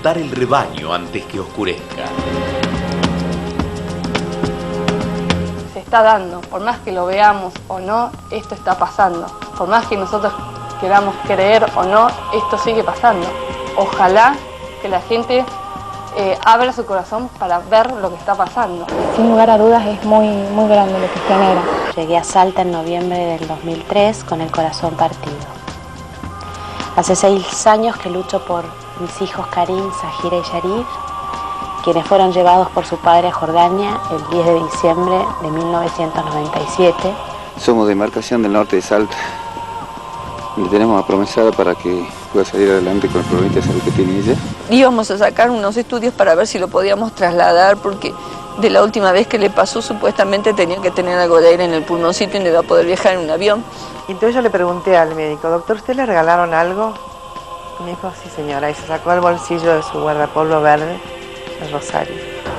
apacentar el rebaño antes que oscurezca. Se está dando, por más que lo veamos o no, esto está pasando. Por más que nosotros queramos creer o no, esto sigue pasando. Ojalá que la gente abra su corazón para ver lo que está pasando. Sin lugar a dudas es muy grande lo que genera. Llegué a Salta en noviembre del 2003 con el corazón partido. Hace 6 años que lucho por mis hijos Karim, Zahira y Sharif, quienes fueron llevados por su padre a Jordania el 10 de diciembre de 1997. Somos de Demarcación del Norte de Salta. Le tenemos a Promesada para que pueda salir adelante con el problema de salud que tiene ella. Íbamos a sacar unos estudios para ver si lo podíamos trasladar, porque de la última vez que le pasó supuestamente tenía que tener algo de aire en el pulmoncito y no iba a poder viajar en un avión. Y entonces yo le pregunté al médico, doctor, ¿usted le regalaron algo? Y me dijo, sí señora, y se sacó del bolsillo de su guardapolvo verde el rosario.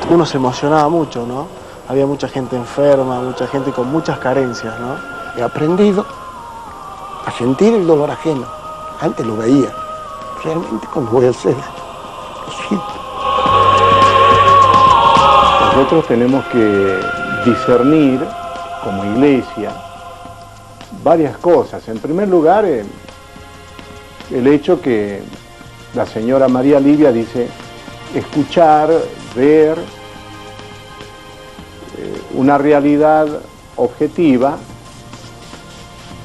Uno se emocionaba mucho, ¿no? Había mucha gente enferma, mucha gente con muchas carencias, ¿no? He aprendido a sentir el dolor ajeno. Antes lo veía. Realmente, ¿cómo voy a hacer? Lo siento. Nosotros tenemos que discernir, como iglesia, varias cosas. En primer lugar, el hecho que la señora María Livia dice escuchar, ver una realidad objetiva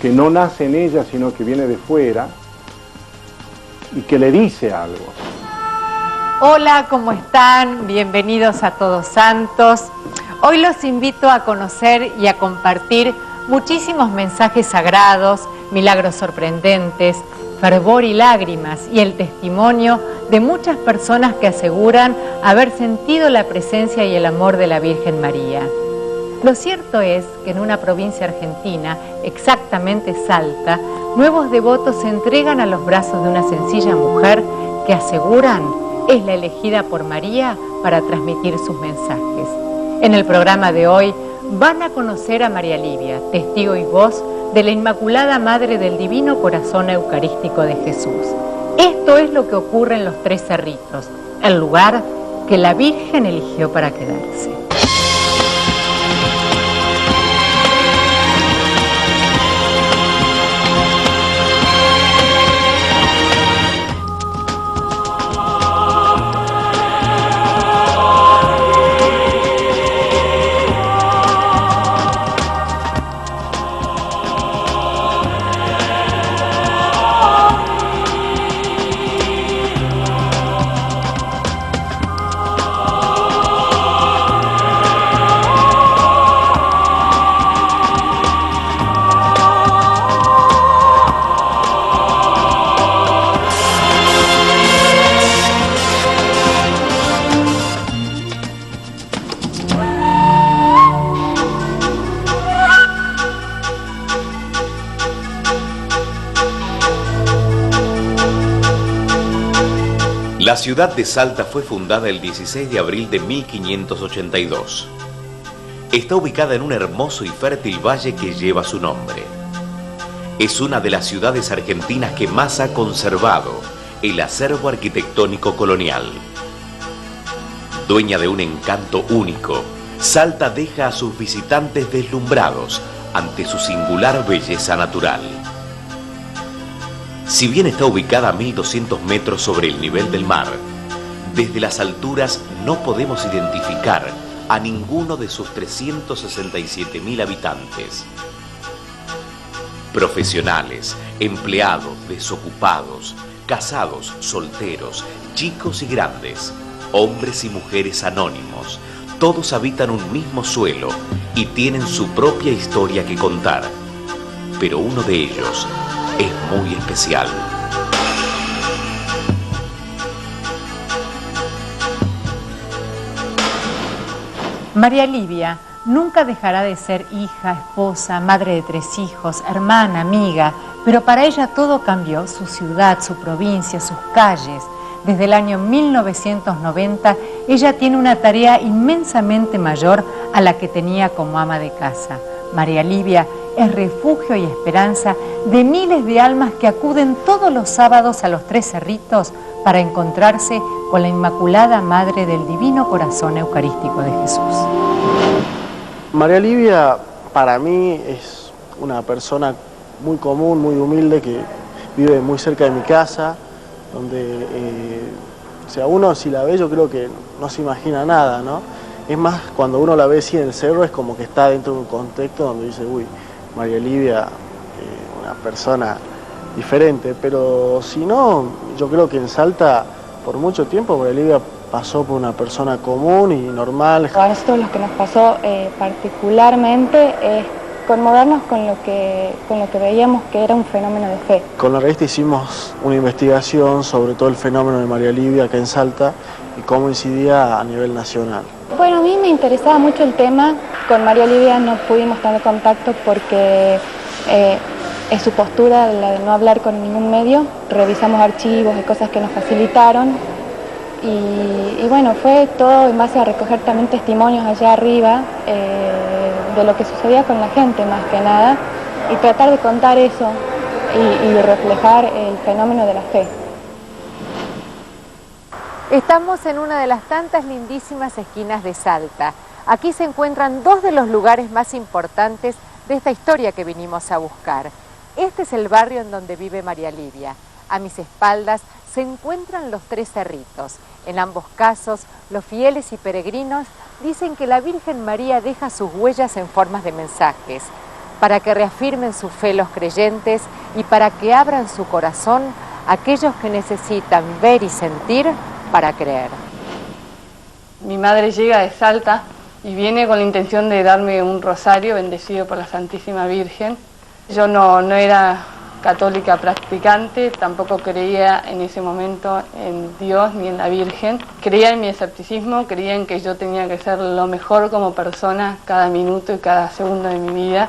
que no nace en ella, sino que viene de fuera y que le dice algo. Hola, ¿cómo están? Bienvenidos a Todos Santos. Hoy los invito a conocer y a compartir muchísimos mensajes sagrados, milagros sorprendentes, fervor y lágrimas, y el testimonio de muchas personas que aseguran haber sentido la presencia y el amor de la Virgen María. Lo cierto es que en una provincia argentina, exactamente Salta, nuevos devotos se entregan a los brazos de una sencilla mujer que aseguran es la elegida por María para transmitir sus mensajes. En el programa de hoy van a conocer a María Livia, testigo y voz de la Inmaculada Madre del Divino Corazón Eucarístico de Jesús. Esto es lo que ocurre en los Tres Cerritos, el lugar que la Virgen eligió para quedarse. La ciudad de Salta fue fundada el 16 de abril de 1582. Está ubicada en un hermoso y fértil valle que lleva su nombre. Es una de las ciudades argentinas que más ha conservado el acervo arquitectónico colonial. Dueña de un encanto único, Salta deja a sus visitantes deslumbrados ante su singular belleza natural. Si bien está ubicada a 1200 metros sobre el nivel del mar, desde las alturas no podemos identificar a ninguno de sus 367.000 habitantes. Profesionales, empleados, desocupados, casados, solteros, chicos y grandes, hombres y mujeres anónimos, todos habitan un mismo suelo y tienen su propia historia que contar, pero uno de ellos es muy especial. María Livia nunca dejará de ser hija, esposa, madre de 3 hijos, hermana, amiga, pero para ella todo cambió, su ciudad, su provincia, sus calles. Desde el año 1990, ella tiene una tarea inmensamente mayor a la que tenía como ama de casa. María Livia es refugio y esperanza de miles de almas que acuden todos los sábados a los Tres Cerritos para encontrarse con la Inmaculada Madre del Divino Corazón Eucarístico de Jesús. María Livia para mí es una persona muy común, muy humilde, que vive muy cerca de mi casa, donde o sea, uno si la ve yo creo que no se imagina nada, ¿no? Es más, cuando uno la ve así en el cerro es como que está dentro de un contexto donde dice, uy, María Livia, una persona diferente, pero si no, yo creo que en Salta por mucho tiempo María Livia pasó por una persona común y normal. A nosotros lo que nos pasó particularmente es conmovernos con lo que veíamos que era un fenómeno de fe. Con la revista hicimos una investigación sobre todo el fenómeno de María Livia acá en Salta y cómo incidía a nivel nacional. Bueno, a mí me interesaba mucho el tema. Con María Livia no pudimos tener contacto porque es su postura, la de no hablar con ningún medio. Revisamos archivos y cosas que nos facilitaron. Y bueno, fue todo en base a recoger también testimonios allá arriba de lo que sucedía con la gente más que nada y tratar de contar eso y reflejar el fenómeno de la fe. Estamos en una de las tantas lindísimas esquinas de Salta. Aquí se encuentran dos de los lugares más importantes de esta historia que vinimos a buscar. Este es el barrio en donde vive María Livia. A mis espaldas se encuentran los Tres Cerritos. En ambos casos, los fieles y peregrinos dicen que la Virgen María deja sus huellas en formas de mensajes, para que reafirmen su fe los creyentes y para que abran su corazón a aquellos que necesitan ver y sentir para creer. Mi madre llega de Salta y viene con la intención de darme un rosario bendecido por la Santísima Virgen. Yo no era católica practicante, tampoco creía en ese momento en Dios ni en la Virgen. Creía en mi escepticismo, creía en que yo tenía que ser lo mejor como persona cada minuto y cada segundo de mi vida,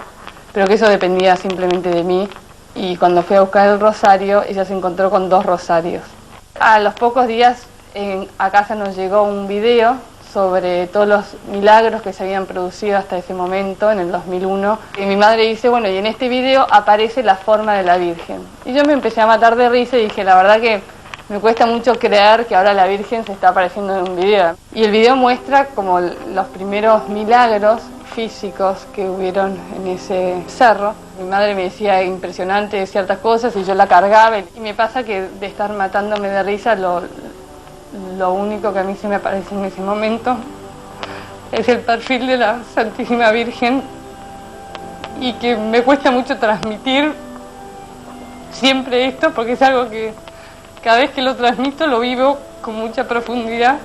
pero que eso dependía simplemente de mí. Y cuando fui a buscar el rosario, ella se encontró con 2 rosarios. A los pocos días a casa nos llegó un video sobre todos los milagros que se habían producido hasta ese momento, en el 2001. Y mi madre dice, bueno, y en este video aparece la forma de la Virgen. Y yo me empecé a matar de risa y dije, la verdad que me cuesta mucho creer que ahora la Virgen se está apareciendo en un video. Y el video muestra como los primeros milagros físicos que hubieron en ese cerro. Mi madre me decía impresionante ciertas cosas y yo la cargaba. Y me pasa que de estar matándome de risa, lo único que a mí se me aparece en ese momento es el perfil de la Santísima Virgen y que me cuesta mucho transmitir siempre esto porque es algo que cada vez que lo transmito lo vivo con mucha profundidad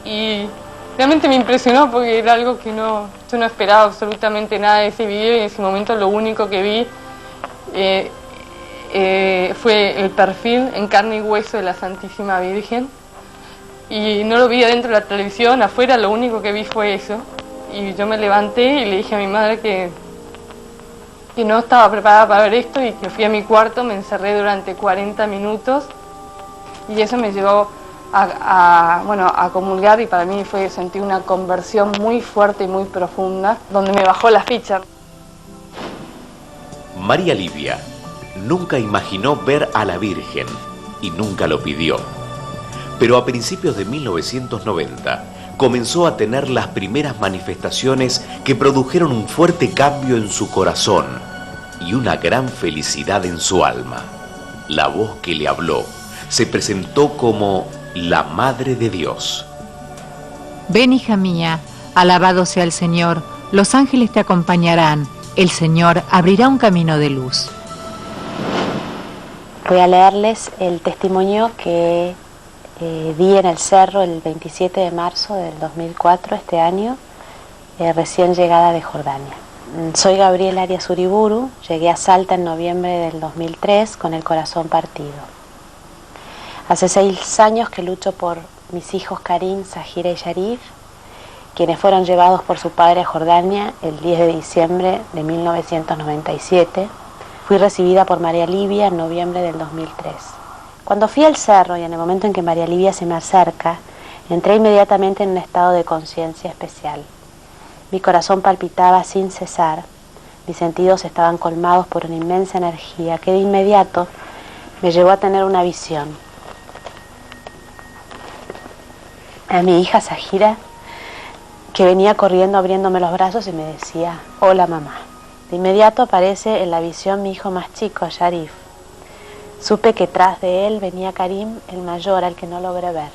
y realmente me impresionó porque era algo que yo no esperaba absolutamente nada de ese video y en ese momento lo único que vi fue el perfil en carne y hueso de la Santísima Virgen y no lo vi adentro de la televisión, afuera lo único que vi fue eso y yo me levanté y le dije a mi madre que no estaba preparada para ver esto y que fui a mi cuarto, me encerré durante 40 minutos y eso me llevó a comulgar y para mí sentí una conversión muy fuerte y muy profunda donde me bajó la ficha. María Livia nunca imaginó ver a la Virgen y nunca lo pidió. Pero a principios de 1990 comenzó a tener las primeras manifestaciones que produjeron un fuerte cambio en su corazón y una gran felicidad en su alma. La voz que le habló se presentó como la Madre de Dios. Ven, hija mía, alabado sea el Señor, los ángeles te acompañarán, el Señor abrirá un camino de luz. Voy a leerles el testimonio que di en el cerro el 27 de marzo del 2004, este año, recién llegada de Jordania. Soy Gabriela Arias Uriburu, llegué a Salta en noviembre del 2003 con el corazón partido. Hace 6 años que lucho por mis hijos Karim, Zahira y Sharif, quienes fueron llevados por su padre a Jordania el 10 de diciembre de 1997. Fui recibida por María Livia en noviembre del 2003. Cuando fui al cerro y en el momento en que María Livia se me acerca, entré inmediatamente en un estado de conciencia especial. Mi corazón palpitaba sin cesar, Mis sentidos estaban colmados por una inmensa energía que de inmediato me llevó a tener una visión. A mi hija Zahira, que venía corriendo abriéndome los brazos y me decía, hola mamá. De inmediato aparece en la visión mi hijo más chico, Sharif. Supe que tras de él venía Karim, el mayor, al que no logré ver.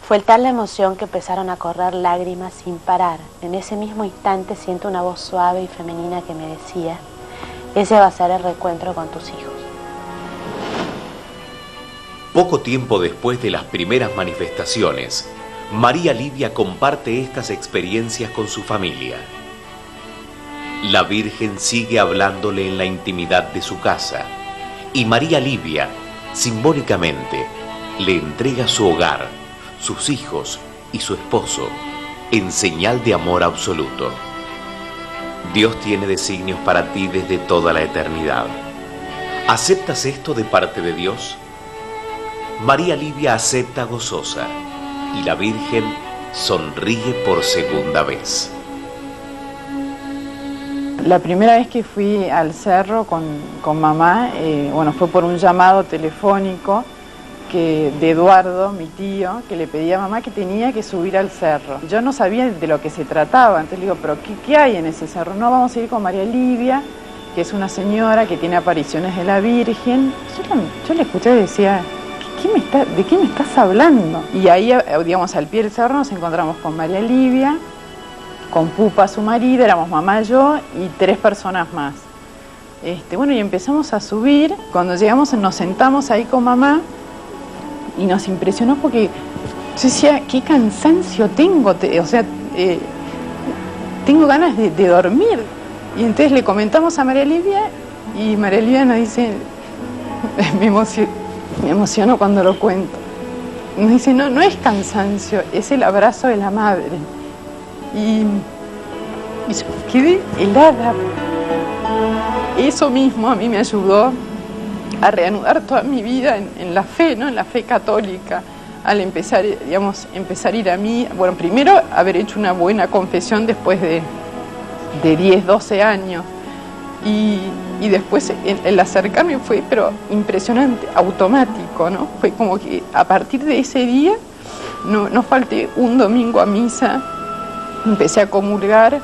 Fue tal la emoción que empezaron a correr lágrimas sin parar. En ese mismo instante siento una voz suave y femenina que me decía, ese va a ser el reencuentro con tus hijos. Poco tiempo después de las primeras manifestaciones, María Livia comparte estas experiencias con su familia. La Virgen sigue hablándole en la intimidad de su casa y María Livia, simbólicamente, le entrega su hogar, sus hijos y su esposo en señal de amor absoluto. Dios tiene designios para ti desde toda la eternidad. ¿Aceptas esto de parte de Dios? María Livia acepta gozosa y la Virgen sonríe por segunda vez. La primera vez que fui al cerro con mamá, bueno, fue por un llamado telefónico de Eduardo, mi tío, que le pedía a mamá que tenía que subir al cerro. Yo no sabía de lo que se trataba, entonces le digo, ¿pero qué hay en ese cerro? No, vamos a ir con María Livia, que es una señora que tiene apariciones de la Virgen. Yo le escuché y decía, ¿de qué me estás hablando? Y ahí, digamos, al pie del cerro nos encontramos con María Livia, con Pupa, su marido, éramos mamá, yo y 3 personas más. Bueno, y empezamos a subir. Cuando llegamos nos sentamos ahí con mamá y nos impresionó porque yo decía, qué cansancio tengo, tengo ganas de dormir. Y entonces le comentamos a María Livia y María Livia nos dice, me emociono cuando lo cuento. Nos dice, no es cansancio, es el abrazo de la madre. Y yo quedé helada. Eso mismo a mí me ayudó a reanudar toda mi vida en la fe, ¿no? En la fe católica. Al empezar, empezar a ir a mí, bueno, primero haber hecho una buena confesión después de 10, 12 años. Y después el acercarme fue, pero impresionante, automático, ¿no? Fue como que a partir de ese día no falté un domingo a misa. Empecé a comulgar,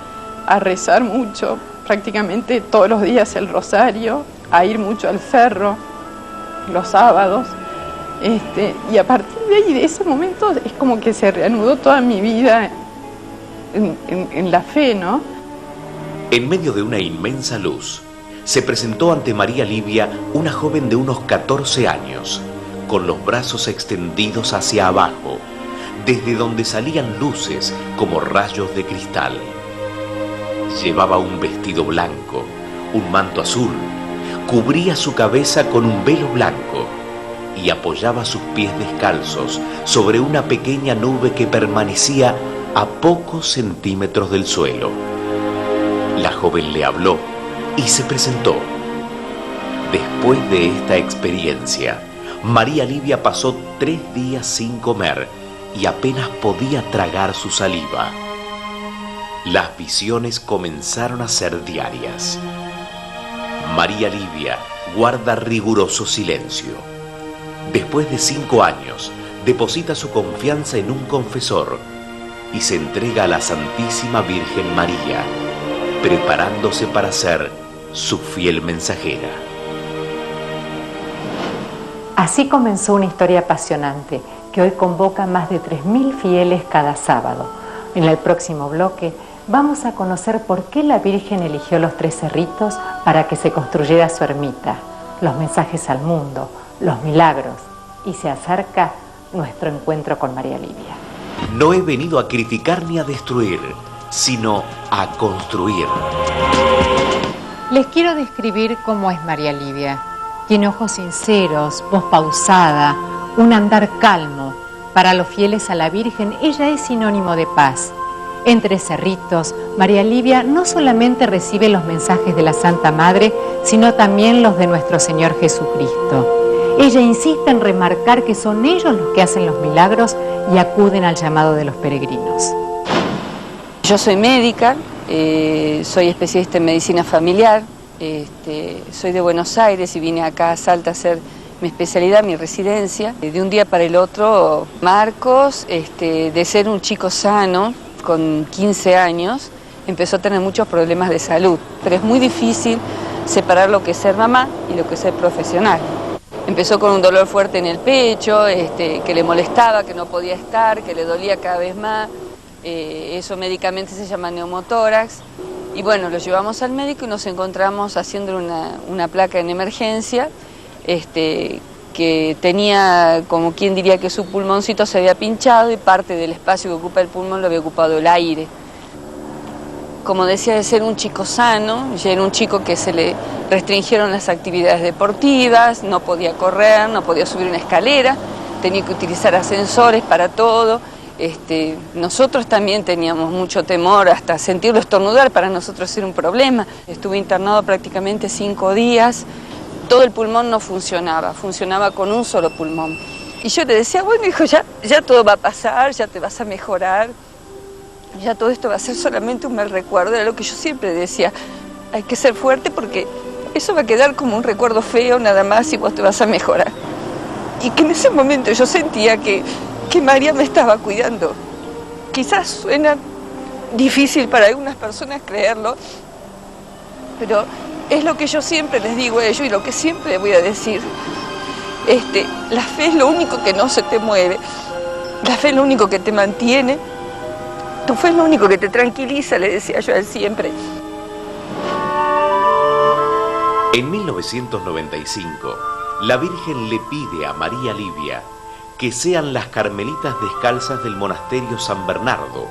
a rezar mucho, prácticamente todos los días el rosario, a ir mucho al cerro los sábados. Y a partir de ahí, de ese momento, es como que se reanudó toda mi vida en la fe, ¿no? En medio de una inmensa luz, se presentó ante María Livia una joven de unos 14 años, con los brazos extendidos hacia abajo, desde donde salían luces como rayos de cristal. Llevaba un vestido blanco, un manto azul, cubría su cabeza con un velo blanco y apoyaba sus pies descalzos sobre una pequeña nube que permanecía a pocos centímetros del suelo. La joven le habló y se presentó. Después de esta experiencia, María Livia pasó 3 días sin comer y apenas podía tragar su saliva. Las visiones comenzaron a ser diarias. María Livia guarda riguroso silencio. Después de 5 años, deposita su confianza en un confesor y se entrega a la Santísima Virgen María, preparándose para ser su fiel mensajera. Así comenzó una historia apasionante que hoy convoca a más de 3.000 fieles cada sábado. En el próximo bloque vamos a conocer por qué la Virgen eligió los 3 cerritos para que se construyera su ermita, los mensajes al mundo, los milagros, y se acerca nuestro encuentro con María Livia. No he venido a criticar ni a destruir, sino a construir. Les quiero describir cómo es María Livia. Tiene ojos sinceros, voz pausada, un andar calmo. Para los fieles a la Virgen, ella es sinónimo de paz. Entre cerritos, María Livia no solamente recibe los mensajes de la Santa Madre, sino también los de nuestro Señor Jesucristo. Ella insiste en remarcar que son ellos los que hacen los milagros y acuden al llamado de los peregrinos. Yo soy médica, soy especialista en medicina familiar, soy de Buenos Aires y vine acá a Salta a hacer mi especialidad, mi residencia. De un día para el otro, Marcos, de ser un chico sano, con 15 años, empezó a tener muchos problemas de salud, pero es muy difícil separar lo que es ser mamá y lo que es ser profesional. Empezó con un dolor fuerte en el pecho, que le molestaba, que no podía estar, que le dolía cada vez más. Eso médicamente se llama neumotórax. Y bueno, lo llevamos al médico y nos encontramos haciéndole una placa en emergencia, que tenía, como quien diría que su pulmoncito se había pinchado y parte del espacio que ocupa el pulmón lo había ocupado el aire. Como decía, de ser un chico sano, ya era un chico que se le restringieron las actividades deportivas, no podía correr, no podía subir una escalera, tenía que utilizar ascensores para todo. Nosotros también teníamos mucho temor, hasta sentirlo estornudar para nosotros era un problema. Estuve internado prácticamente 5 días, todo el pulmón no funcionaba, funcionaba con un solo pulmón. Y yo le decía, bueno hijo, ya todo va a pasar, ya te vas a mejorar. Ya todo esto va a ser solamente un mal recuerdo, era lo que yo siempre decía. Hay que ser fuerte porque eso va a quedar como un recuerdo feo nada más y vos te vas a mejorar. Y que en ese momento yo sentía que María me estaba cuidando. Quizás suena difícil para algunas personas creerlo, pero es lo que yo siempre les digo a ellos y lo que siempre voy a decir. La fe es lo único que no se te mueve, la fe es lo único que te mantiene. Tu fe es lo único que te tranquiliza, le decía yo a él siempre. En 1995, la Virgen le pide a María Livia que sean las carmelitas descalzas del monasterio San Bernardo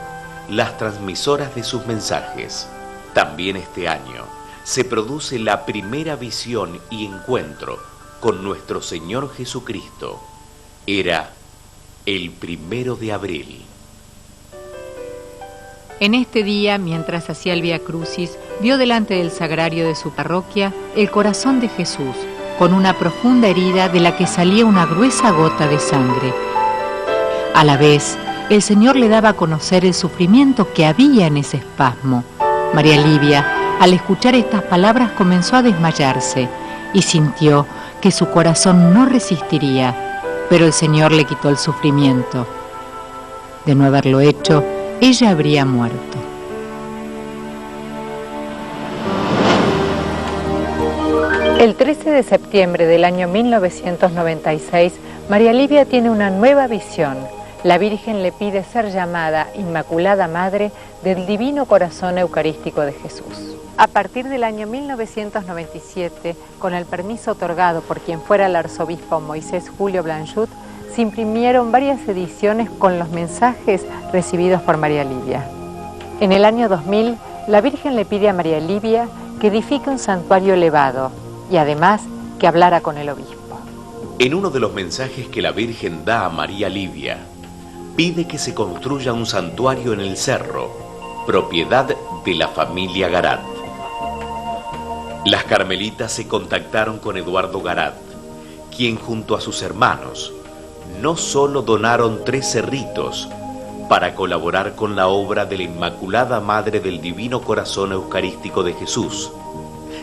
las transmisoras de sus mensajes. También este año se produce la primera visión y encuentro con nuestro Señor Jesucristo. Era el 1 de abril. En este día, mientras hacía el Vía Crucis, vio delante del sagrario de su parroquia el corazón de Jesús, con una profunda herida de la que salía una gruesa gota de sangre. A la vez, el Señor le daba a conocer el sufrimiento que había en ese espasmo. María Livia, al escuchar estas palabras, comenzó a desmayarse y sintió que su corazón no resistiría, pero el Señor le quitó el sufrimiento. De no haberlo hecho, ella habría muerto. El 13 de septiembre del año 1996, María Livia tiene una nueva visión. La Virgen le pide ser llamada Inmaculada Madre del Divino Corazón Eucarístico de Jesús. A partir del año 1997, con el permiso otorgado por quien fuera el arzobispo Moisés Julio Blanchut, se imprimieron varias ediciones con los mensajes recibidos por María Livia. En el año 2000, la Virgen le pide a María Livia que edifique un santuario elevado y además que hablara con el obispo. En uno de los mensajes que la Virgen da a María Livia, pide que se construya un santuario en el cerro, propiedad de la familia Garat. Las carmelitas se contactaron con Eduardo Garat, quien junto a sus hermanos no solo donaron 3 cerritos para colaborar con la obra de la Inmaculada Madre del Divino Corazón Eucarístico de Jesús,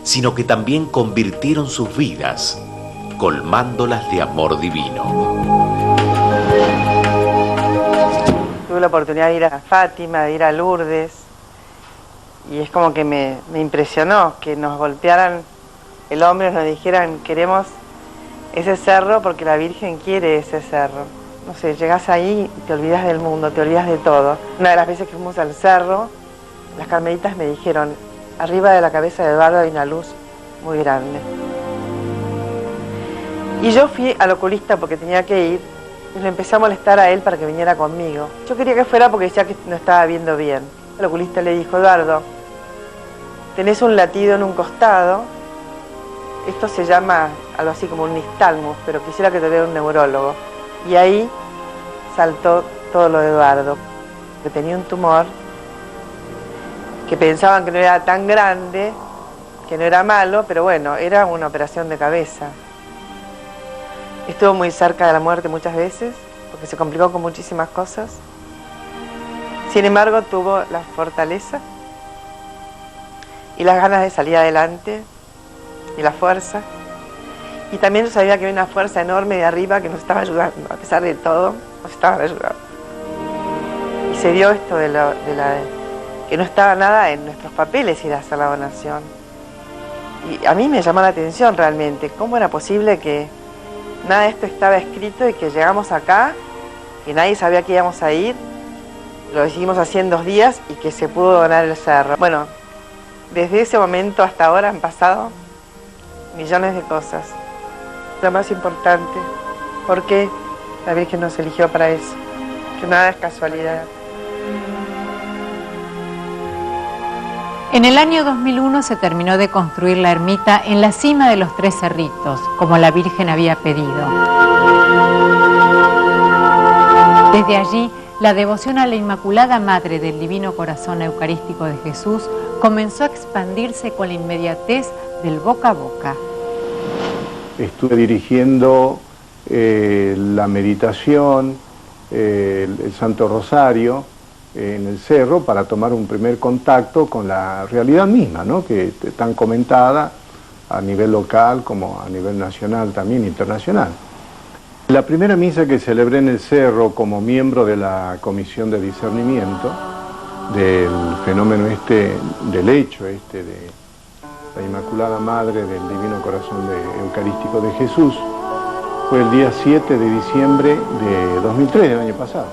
sino que también convirtieron sus vidas, colmándolas de amor divino. Tuve la oportunidad de ir a Fátima, de ir a Lourdes, y es como que me impresionó que nos golpearan el hombro y nos dijeran: queremos ese cerro porque la Virgen quiere ese cerro. No sé, llegás ahí y te olvidas del mundo, te olvidas de todo. Una de las veces que fuimos al cerro, las carmelitas me dijeron: arriba de la cabeza de Eduardo hay una luz muy grande. Y yo fui al oculista porque tenía que ir y le empecé a molestar a él para que viniera conmigo. Yo quería que fuera porque decía que no estaba viendo bien. El oculista le dijo: Eduardo, tenés un latido en un costado, esto se llama algo así como un nixtalmus, pero quisiera que te vea un neurólogo. Y ahí saltó todo lo de Eduardo, que tenía un tumor, que pensaban que no era tan grande, que no era malo, pero bueno, era una operación de cabeza. Estuvo muy cerca de la muerte muchas veces, porque se complicó con muchísimas cosas. Sin embargo, tuvo la fortaleza y las ganas de salir adelante y la fuerza. Y también yo sabía que había una fuerza enorme de arriba que nos estaba ayudando, a pesar de todo, nos estaban ayudando. Y se dio esto que no estaba nada en nuestros papeles ir a hacer la donación. Y a mí me llamó la atención realmente, cómo era posible que nada de esto estaba escrito y que llegamos acá, que nadie sabía que íbamos a ir, lo decidimos así en 2 días y que se pudo donar el cerro. Bueno, desde ese momento hasta ahora han pasado millones de cosas. Lo más importante, porque la Virgen nos eligió para eso, que nada es casualidad. En el año 2001 se terminó de construir la ermita en la cima de los 3 cerritos, como la Virgen había pedido. Desde allí, la devoción a la Inmaculada Madre del Divino Corazón Eucarístico de Jesús comenzó a expandirse con la inmediatez del boca a boca. Estuve dirigiendo la meditación, el Santo Rosario, en el cerro para tomar un primer contacto con la realidad misma, ¿no? Que tan comentada a nivel local como a nivel nacional, también internacional. La primera misa que celebré en el cerro como miembro de la Comisión de Discernimiento del fenómeno del hecho de la Inmaculada Madre del Divino Corazón Eucarístico de Jesús, fue el día 7 de diciembre de 2003, del año pasado.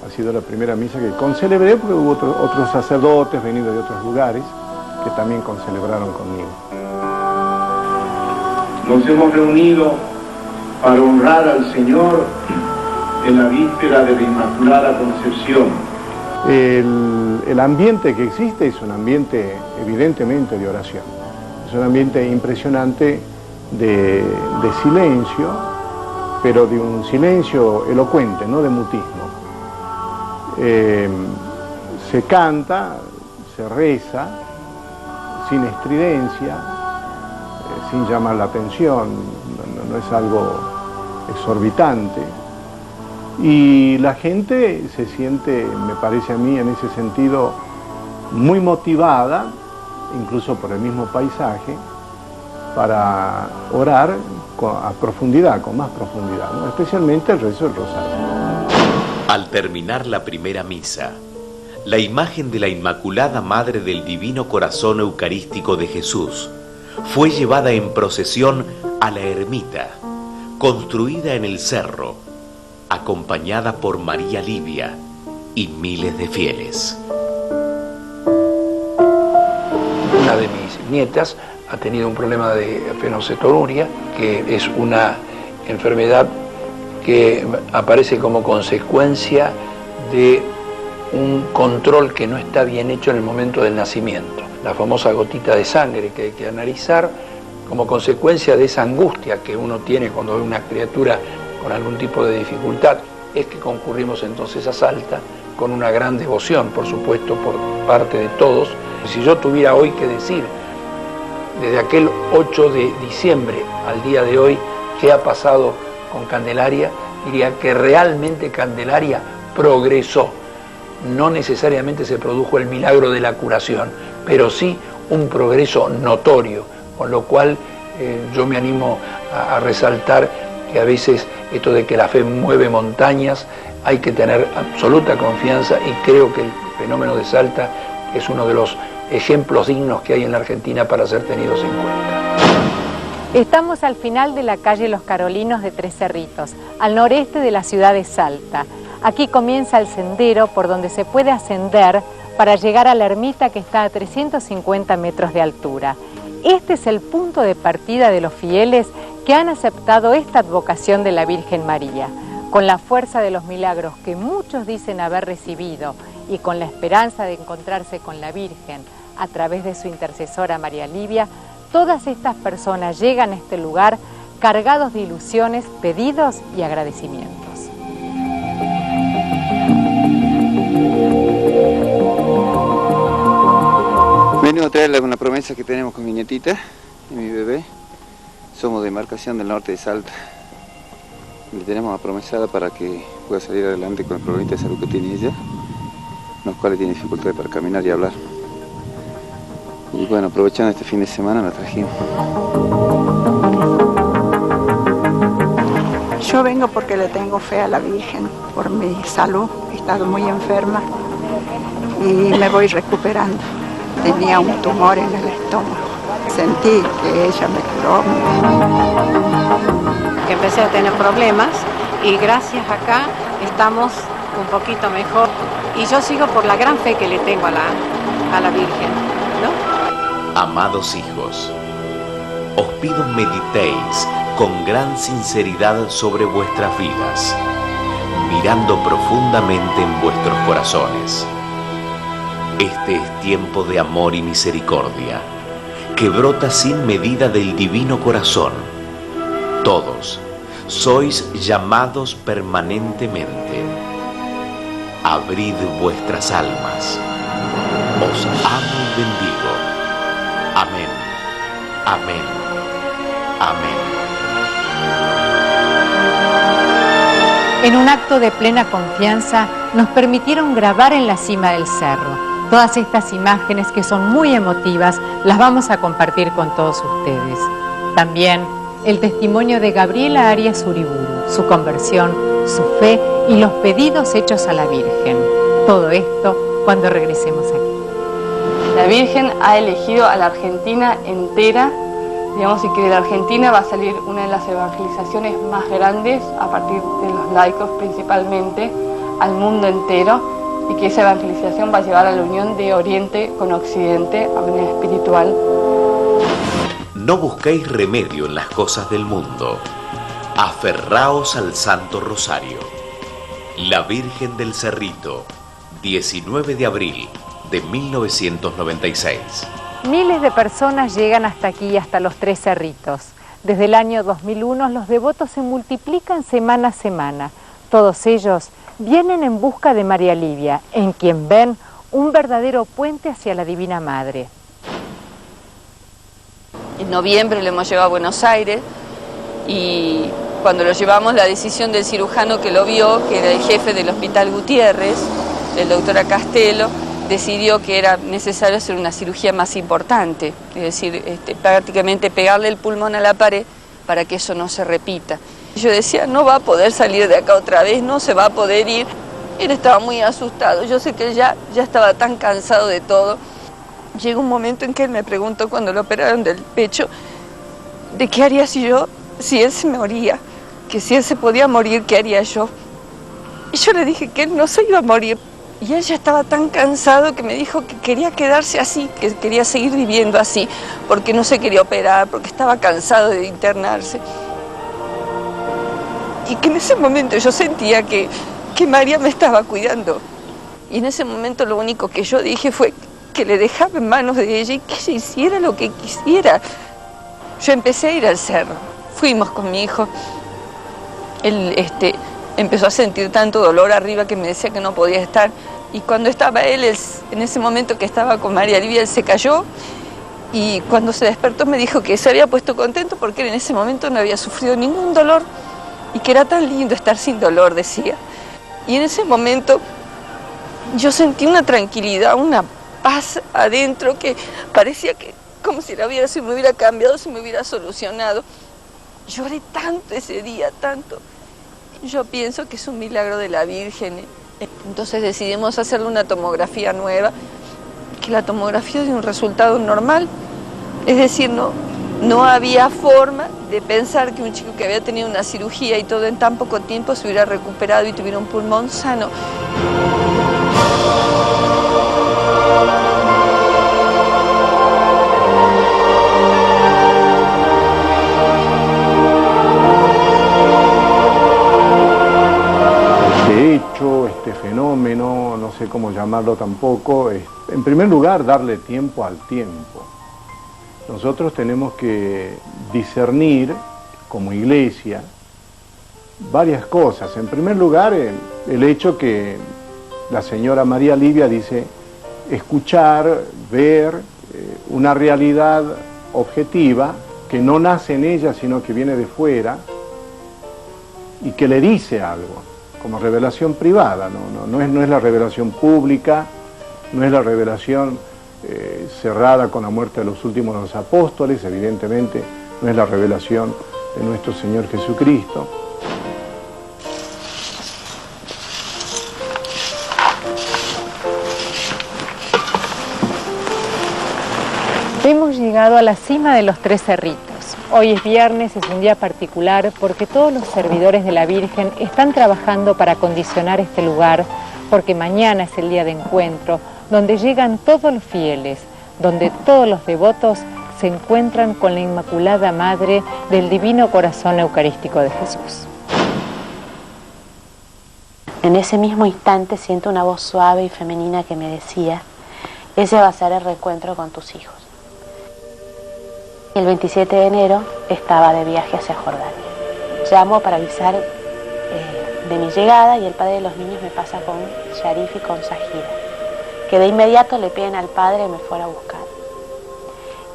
Ha sido la primera misa que concelebré porque hubo otros sacerdotes venidos de otros lugares que también concelebraron conmigo. Nos hemos reunido para honrar al Señor en la víspera de la Inmaculada Concepción. El ambiente que existe es un ambiente evidentemente de oración. Es un ambiente impresionante de silencio, pero de un silencio elocuente, no de mutismo. Se canta, se reza, sin estridencia, sin llamar la atención, no es algo exorbitante. Y la gente se siente, me parece a mí en ese sentido, muy motivada, incluso por el mismo paisaje, para orar a profundidad, con más profundidad, ¿no? Especialmente el rezo del rosario. Al terminar la primera misa, la imagen de la Inmaculada Madre del Divino Corazón Eucarístico de Jesús fue llevada en procesión a la ermita, construida en el cerro, acompañada por María Livia y miles de fieles. Una de mis nietas ha tenido un problema de fenilcetonuria, que es una enfermedad que aparece como consecuencia de un control que no está bien hecho en el momento del nacimiento. La famosa gotita de sangre que hay que analizar como consecuencia de esa angustia que uno tiene cuando ve una criatura con algún tipo de dificultad, es que concurrimos entonces a Salta con una gran devoción, por supuesto, por parte de todos. Si yo tuviera hoy que decir, desde aquel 8 de diciembre al día de hoy, qué ha pasado con Candelaria, diría que realmente Candelaria progresó. No necesariamente se produjo el milagro de la curación, pero sí un progreso notorio, con lo cual yo me animo a resaltar que a veces esto de que la fe mueve montañas, hay que tener absoluta confianza, y creo que el fenómeno de Salta es uno de los ejemplos dignos que hay en la Argentina para ser tenidos en cuenta. Estamos al final de la calle Los Carolinos de Tres Cerritos, al noreste de la ciudad de Salta. Aquí comienza el sendero por donde se puede ascender para llegar a la ermita, que está a 350 metros de altura. Este es el punto de partida de los fieles que han aceptado esta advocación de la Virgen María. Con la fuerza de los milagros que muchos dicen haber recibido y con la esperanza de encontrarse con la Virgen a través de su intercesora María Livia, todas estas personas llegan a este lugar cargados de ilusiones, pedidos y agradecimientos. Vengo a traerle una promesa que tenemos con mi nietita y mi bebé. Somos de Demarcación del Norte de Salta. Le tenemos apromesada para que pueda salir adelante con el problemita de salud que tiene ella, los cuales tiene dificultades para caminar y hablar. Y bueno, aprovechando este fin de semana la trajimos. Yo vengo porque le tengo fe a la Virgen, por mi salud, he estado muy enferma y me voy recuperando. Tenía un tumor en el estómago, sentí que ella me curó. Que empecé a tener problemas y gracias acá estamos un poquito mejor. Y yo sigo por la gran fe que le tengo a la Virgen, ¿no? Amados hijos, os pido meditéis con gran sinceridad sobre vuestras vidas, mirando profundamente en vuestros corazones. Este es tiempo de amor y misericordia, que brota sin medida del divino corazón. Todos sois llamados permanentemente. Abrid vuestras almas. Os amo y bendigo. Amén. Amén. Amén. En un acto de plena confianza, nos permitieron grabar en la cima del cerro. Todas estas imágenes, que son muy emotivas, las vamos a compartir con todos ustedes. También el testimonio de Gabriela Arias Uriburu, su conversión, su fe y los pedidos hechos a la Virgen. Todo esto cuando regresemos aquí. La Virgen ha elegido a la Argentina entera, digamos, y que de la Argentina va a salir una de las evangelizaciones más grandes, a partir de los laicos principalmente, al mundo entero, y que esa evangelización va a llevar a la unión de Oriente con Occidente a manera espiritual. No busquéis remedio en las cosas del mundo. Aferraos al Santo Rosario. La Virgen del Cerrito, 19 de abril de 1996. Miles de personas llegan hasta aquí, hasta los Tres Cerritos. Desde el año 2001 los devotos se multiplican semana a semana. Todos ellos vienen en busca de María Livia, en quien ven un verdadero puente hacia la Divina Madre. En noviembre lo hemos llevado a Buenos Aires y cuando lo llevamos, la decisión del cirujano que lo vio, que era el jefe del Hospital Gutiérrez, el doctor Castelo, decidió que era necesario hacer una cirugía más importante, es decir, prácticamente pegarle el pulmón a la pared para que eso no se repita. Yo decía, no va a poder salir de acá otra vez, no se va a poder ir. Él estaba muy asustado, yo sé que él ya estaba tan cansado de todo. Llegó un momento en que él me preguntó, cuando lo operaron del pecho, de qué haría si él se moría, que si él se podía morir, ¿qué haría yo? Y yo le dije que él no se iba a morir. Y él ya estaba tan cansado que me dijo que quería quedarse así, que quería seguir viviendo así, porque no se quería operar, porque estaba cansado de internarse. Y que en ese momento yo sentía que María me estaba cuidando. Y en ese momento lo único que yo dije fue que le dejaba en manos de ella y que ella hiciera lo que quisiera. Yo empecé a ir al cerro, fuimos con mi hijo. Él empezó a sentir tanto dolor arriba que me decía que no podía estar. Y cuando estaba él, en ese momento que estaba con María Livia, él se cayó. Y cuando se despertó me dijo que se había puesto contento porque él en ese momento no había sufrido ningún dolor. Y que era tan lindo estar sin dolor, decía. Y en ese momento yo sentí una tranquilidad, una paz adentro que parecía que como si la vida se me hubiera cambiado, se me hubiera solucionado. Lloré tanto ese día, tanto. Yo pienso que es un milagro de la Virgen. Entonces decidimos hacerle una tomografía nueva, que la tomografía dio un resultado normal. Es decir, no había forma de pensar que un chico que había tenido una cirugía y todo en tan poco tiempo se hubiera recuperado y tuviera un pulmón sano. Este fenómeno, no sé cómo llamarlo tampoco, es, en primer lugar, darle tiempo al tiempo. Nosotros tenemos que discernir, como iglesia, varias cosas. En primer lugar, el hecho que la señora María Livia dice escuchar, ver una realidad objetiva que no nace en ella, sino que viene de fuera y que le dice algo, como revelación privada, no es la revelación pública, no es la revelación cerrada con la muerte de los últimos de los apóstoles, evidentemente no es la revelación de nuestro Señor Jesucristo. Hemos llegado a la cima de los Tres Cerritos. Hoy es viernes, es un día particular porque todos los servidores de la Virgen están trabajando para acondicionar este lugar, porque mañana es el día de encuentro, donde llegan todos los fieles, donde todos los devotos se encuentran con la Inmaculada Madre del Divino Corazón Eucarístico de Jesús. En ese mismo instante siento una voz suave y femenina que me decía: ese va a ser el reencuentro con tus hijos. El 27 de enero estaba de viaje hacia Jordania. Llamo para avisar de mi llegada y el padre de los niños me pasa con Sharif y con Zahira, que de inmediato le piden al padre que me fuera a buscar.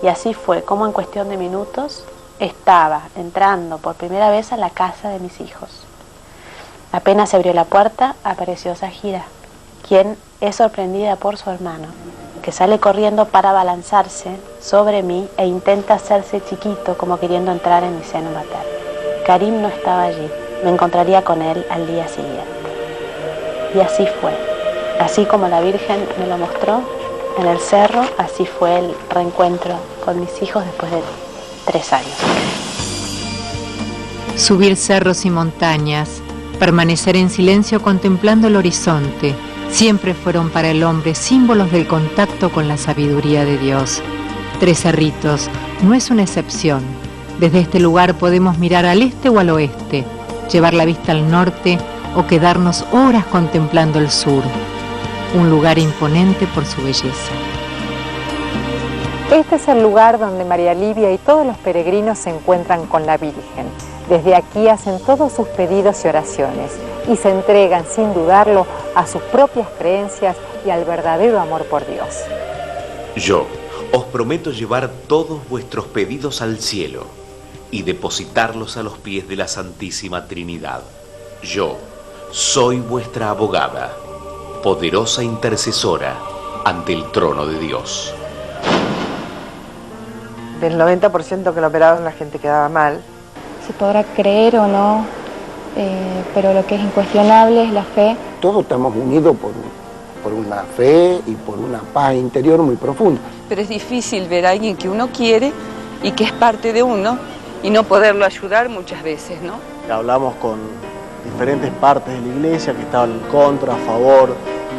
Y así fue como en cuestión de minutos estaba entrando por primera vez a la casa de mis hijos. Apenas se abrió la puerta, apareció Zahira, quien es sorprendida por su hermano, que sale corriendo para abalanzarse sobre mí e intenta hacerse chiquito como queriendo entrar en mi seno materno. Karim no estaba allí, me encontraría con él al día siguiente. Y así fue, así como la Virgen me lo mostró en el cerro, así fue el reencuentro con mis hijos después de 3 años. Subir cerros y montañas, permanecer en silencio contemplando el horizonte, siempre fueron para el hombre símbolos del contacto con la sabiduría de Dios. Tres Cerritos no es una excepción. Desde este lugar podemos mirar al este o al oeste, llevar la vista al norte o quedarnos horas contemplando el sur. Un lugar imponente por su belleza. Este es el lugar donde María Livia y todos los peregrinos se encuentran con la Virgen. Desde aquí hacen todos sus pedidos y oraciones y se entregan sin dudarlo a sus propias creencias y al verdadero amor por Dios. Yo os prometo llevar todos vuestros pedidos al cielo y depositarlos a los pies de la Santísima Trinidad. Yo soy vuestra abogada, poderosa intercesora ante el trono de Dios. Del 90% que lo operaban la gente quedaba mal. Se podrá creer o no, pero lo que es incuestionable es la fe. Todos estamos unidos por una fe y por una paz interior muy profunda. Pero es difícil ver a alguien que uno quiere y que es parte de uno y no poderlo ayudar muchas veces, ¿no? Hablamos con diferentes partes de la iglesia que estaban en contra, a favor,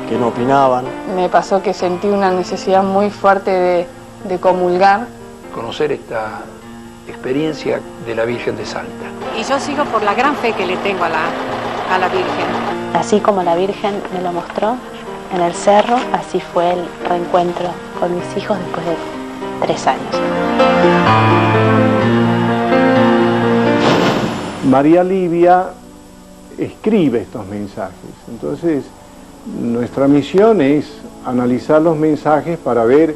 que no opinaban. Me pasó que sentí una necesidad muy fuerte de comulgar. Conocer esta experiencia de la Virgen de Salta. Y yo sigo por la gran fe que le tengo a la Virgen. Así como la Virgen me lo mostró en el cerro, así fue el reencuentro con mis hijos después de 3 años. María Livia escribe estos mensajes, entonces nuestra misión es analizar los mensajes para ver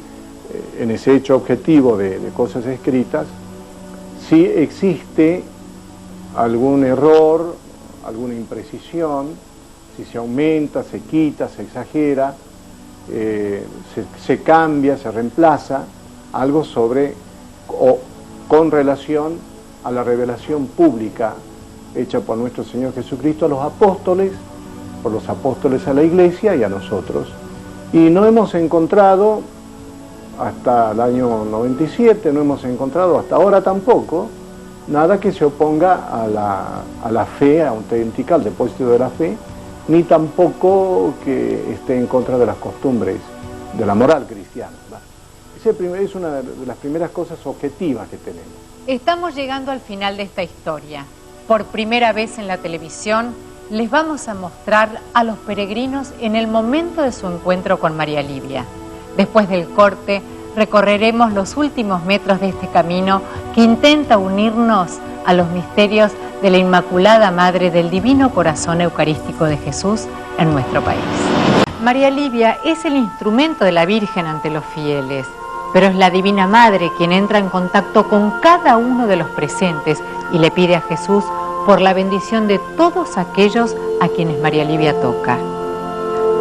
en ese hecho objetivo de cosas escritas si existe algún error, alguna imprecisión, si se aumenta, se quita, se exagera, se cambia, se reemplaza algo sobre o con relación a la revelación pública hecha por nuestro Señor Jesucristo a los apóstoles, por los apóstoles a la Iglesia y a nosotros. Y no hemos encontrado, hasta el año 97, no hemos encontrado hasta ahora tampoco, nada que se oponga a la fe auténtica, al depósito de la fe, ni tampoco que esté en contra de las costumbres, de la moral cristiana. Es una de las primeras cosas objetivas que tenemos. Estamos llegando al final de esta historia. Por primera vez en la televisión les vamos a mostrar a los peregrinos en el momento de su encuentro con María Livia. Después del corte recorreremos los últimos metros de este camino que intenta unirnos a los misterios de la Inmaculada Madre del Divino Corazón Eucarístico de Jesús en nuestro país. María Livia es el instrumento de la Virgen ante los fieles, pero es la Divina Madre quien entra en contacto con cada uno de los presentes y le pide a Jesús por la bendición de todos aquellos a quienes María Livia toca.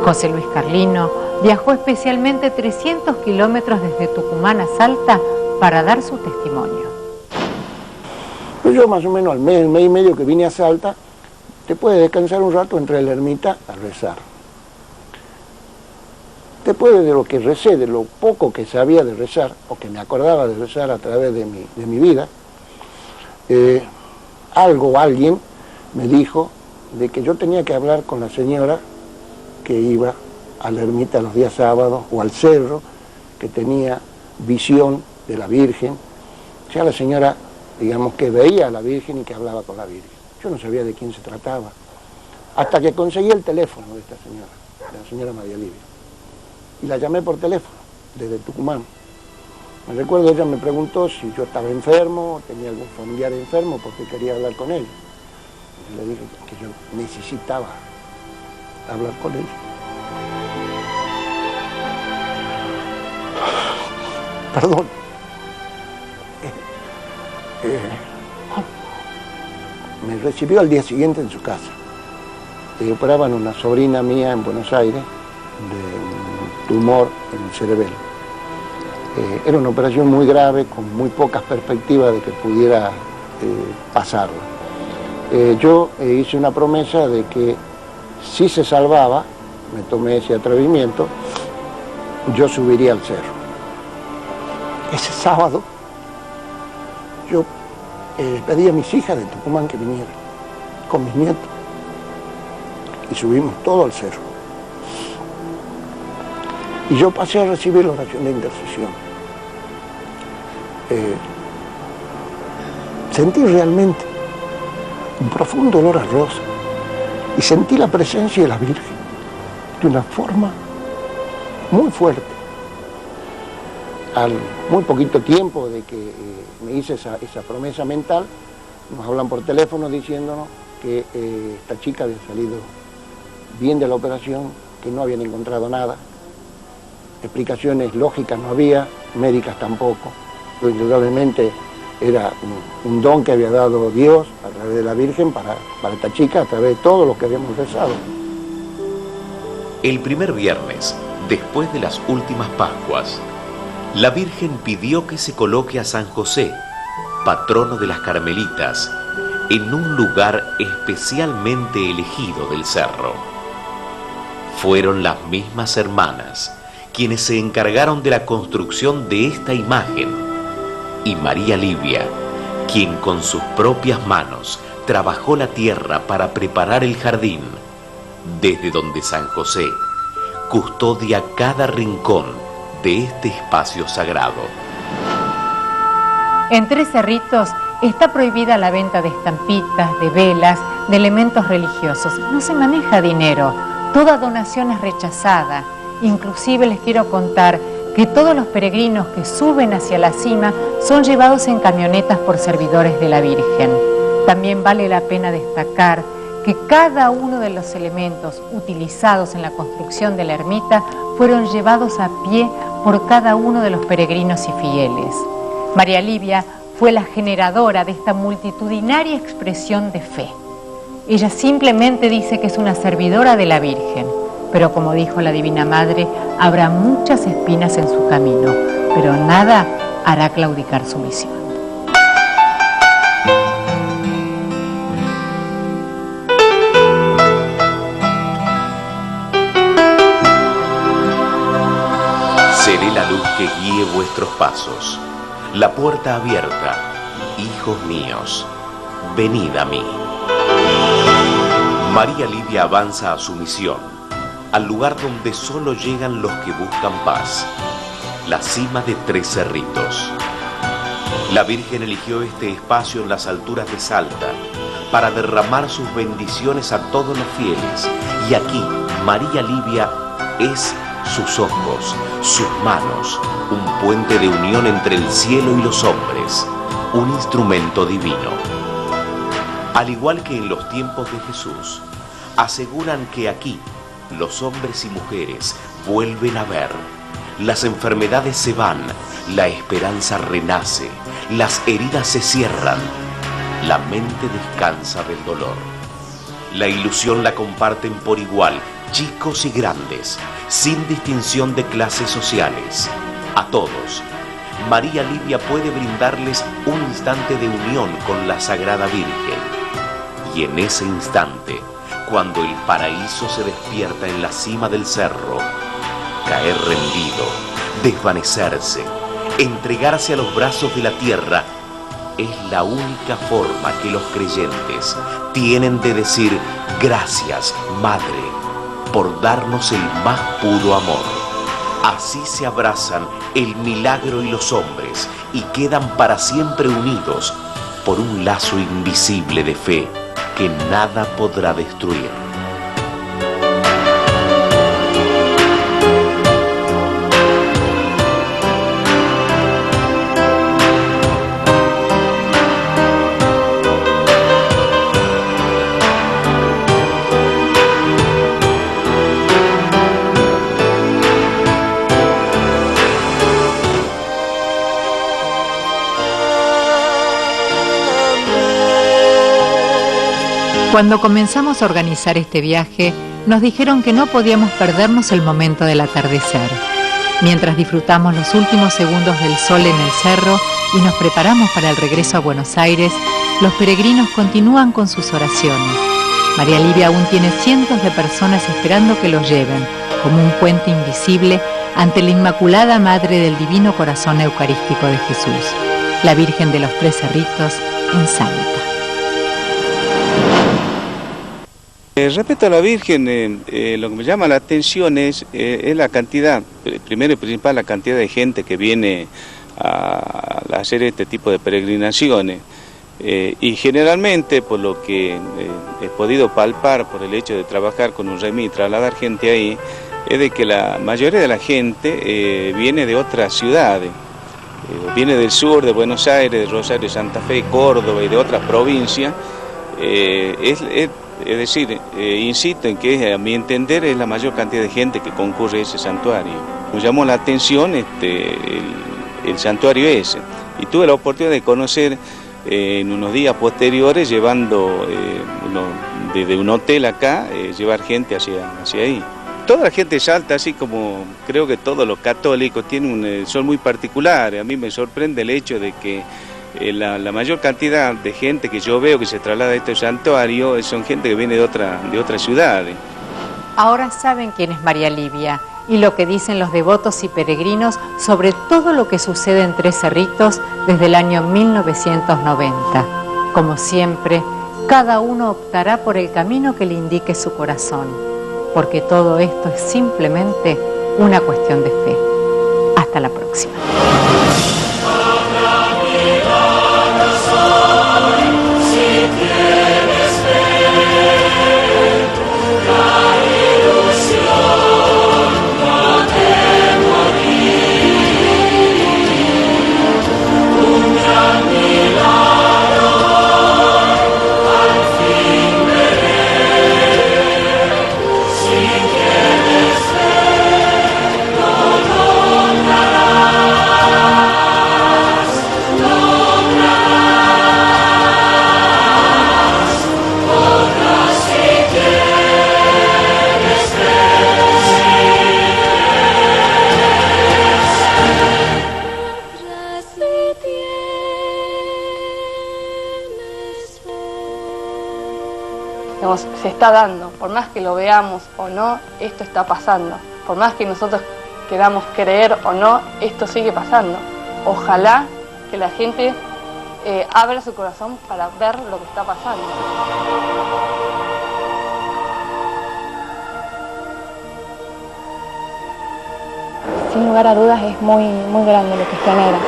José Luis Carlino, viajó especialmente 300 kilómetros desde Tucumán a Salta para dar su testimonio. Pues yo más o menos al mes y medio que vine a Salta, te puedes descansar un rato entre la ermita a rezar. Después de lo que recé, de lo poco que sabía de rezar, o que me acordaba de rezar a través de mi vida, alguien me dijo de que yo tenía que hablar con la señora que iba a la ermita los días sábados, o al cerro, que tenía visión de la Virgen. O sea, la señora, digamos, que veía a la Virgen y que hablaba con la Virgen. Yo no sabía de quién se trataba, hasta que conseguí el teléfono de esta señora, de la señora María Livia. Y la llamé por teléfono, desde Tucumán. Me recuerdo, ella me preguntó si yo estaba enfermo, tenía algún familiar enfermo, porque quería hablar con ella. Y le dije que yo necesitaba hablar con ella. Perdón. Me recibió al día siguiente en su casa. Operaban una sobrina mía en Buenos Aires de un tumor en el cerebelo. Era una operación muy grave, con muy pocas perspectivas de que pudiera pasarla. Yo hice una promesa de que si se salvaba, me tomé ese atrevimiento, yo subiría al cerro. Ese sábado yo pedí a mis hijas de Tucumán que vinieran con mis nietos y subimos todo al cerro. Y yo pasé a recibir la oración de intercesión. Sentí realmente un profundo olor a rosa y sentí la presencia de la Virgen de una forma muy fuerte. Al muy poquito tiempo de que me hice esa promesa mental, nos hablan por teléfono diciéndonos que esta chica había salido bien de la operación, que no habían encontrado nada. Explicaciones lógicas no había, médicas tampoco. Indudablemente era un don que había dado Dios a través de la Virgen para esta chica, a través de todo lo que habíamos rezado. El primer viernes, después de las últimas Pascuas, la Virgen pidió que se coloque a San José, patrono de las Carmelitas, en un lugar especialmente elegido del cerro. Fueron las mismas hermanas quienes se encargaron de la construcción de esta imagen, y María Livia, quien con sus propias manos trabajó la tierra para preparar el jardín, desde donde San José custodia cada rincón de este espacio sagrado. En Tres Cerritos está prohibida la venta de estampitas, de velas, de elementos religiosos. No se maneja dinero, toda donación es rechazada. Inclusive les quiero contar que todos los peregrinos que suben hacia la cima son llevados en camionetas por servidores de la Virgen. También vale la pena destacar que cada uno de los elementos utilizados en la construcción de la ermita fueron llevados a pie por cada uno de los peregrinos y fieles. María Livia fue la generadora de esta multitudinaria expresión de fe. Ella simplemente dice que es una servidora de la Virgen, pero como dijo la Divina Madre, habrá muchas espinas en su camino, pero nada hará claudicar su misión. Seré la luz que guíe vuestros pasos, la puerta abierta, hijos míos, venid a mí. María Livia avanza a su misión, al lugar donde solo llegan los que buscan paz, la cima de Tres Cerritos. La Virgen eligió este espacio en las alturas de Salta para derramar sus bendiciones a todos los fieles, y aquí María Livia es sus ojos, sus manos, un puente de unión entre el cielo y los hombres, un instrumento divino. Al igual que en los tiempos de Jesús, aseguran que aquí los hombres y mujeres vuelven a ver, las enfermedades se van, la esperanza renace, las heridas se cierran, la mente descansa del dolor. La ilusión la comparten por igual chicos y grandes, sin distinción de clases sociales. A todos, María Livia puede brindarles un instante de unión con la Sagrada Virgen. Y en ese instante, cuando el paraíso se despierta en la cima del cerro, caer rendido, desvanecerse, entregarse a los brazos de la tierra, es la única forma que los creyentes tienen de decir gracias, Madre, por darnos el más puro amor. Así se abrazan el milagro y los hombres y quedan para siempre unidos por un lazo invisible de fe que nada podrá destruir. Cuando comenzamos a organizar este viaje, nos dijeron que no podíamos perdernos el momento del atardecer. Mientras disfrutamos los últimos segundos del sol en el cerro y nos preparamos para el regreso a Buenos Aires, los peregrinos continúan con sus oraciones. María Livia aún tiene cientos de personas esperando que los lleven, como un puente invisible, ante la Inmaculada Madre del Divino Corazón Eucarístico de Jesús, la Virgen de los Tres Cerritos en Salta. Respecto a la Virgen, lo que me llama la atención es la cantidad, primero y principal, la cantidad de gente que viene a hacer este tipo de peregrinaciones. Y generalmente, por lo que he podido palpar por el hecho de trabajar con un remis y trasladar gente ahí, es de que la mayoría de la gente viene de otras ciudades. Viene del sur, de Buenos Aires, de Rosario, Santa Fe, Córdoba y de otras provincias. Es decir, insisto en que a mi entender es la mayor cantidad de gente que concurre a ese santuario. Me llamó la atención el santuario ese, y tuve la oportunidad de conocer en unos días posteriores, llevando desde un hotel acá, llevar gente hacia ahí. Toda la gente de Salta, así como creo que todos los católicos, son muy particulares. A mí me sorprende el hecho de que la mayor cantidad de gente que yo veo que se traslada a este santuario son gente que viene de otras ciudades. Ahora saben quién es María Livia y lo que dicen los devotos y peregrinos sobre todo lo que sucede en Tres Cerritos desde el año 1990. Como siempre, cada uno optará por el camino que le indique su corazón, porque todo esto es simplemente una cuestión de fe. Hasta la próxima. Se está dando, por más que lo veamos o no, esto está pasando. Por más que nosotros queramos creer o no, esto sigue pasando. Ojalá que la gente abra su corazón para ver lo que está pasando. Sin lugar a dudas es muy grande lo que genera.